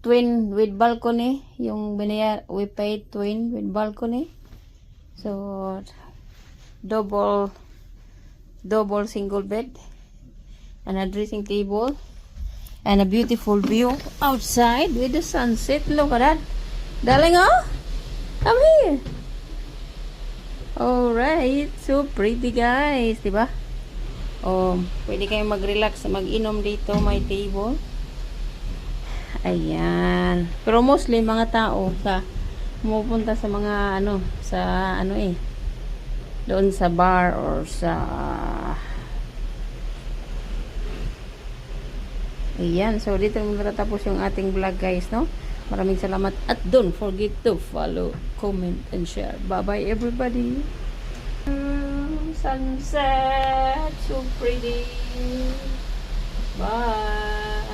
twin with balcony. Yung we paid twin with balcony. So, double single bed. And a dressing table. And a beautiful view outside with the sunset. Look at that. Darling, oh? Come here. Alright. So pretty, guys. Diba? Oh, pwede kayong mag-relax, mag-inom dito. May table. Ayan. Pero mostly, mga tao pumupunta sa mga, doon sa bar or sa... Ayan, so dito matatapos yung ating vlog, guys, no? Maraming salamat at don't forget to follow, comment, and share. Bye-bye, everybody. Sunset, so pretty. Bye.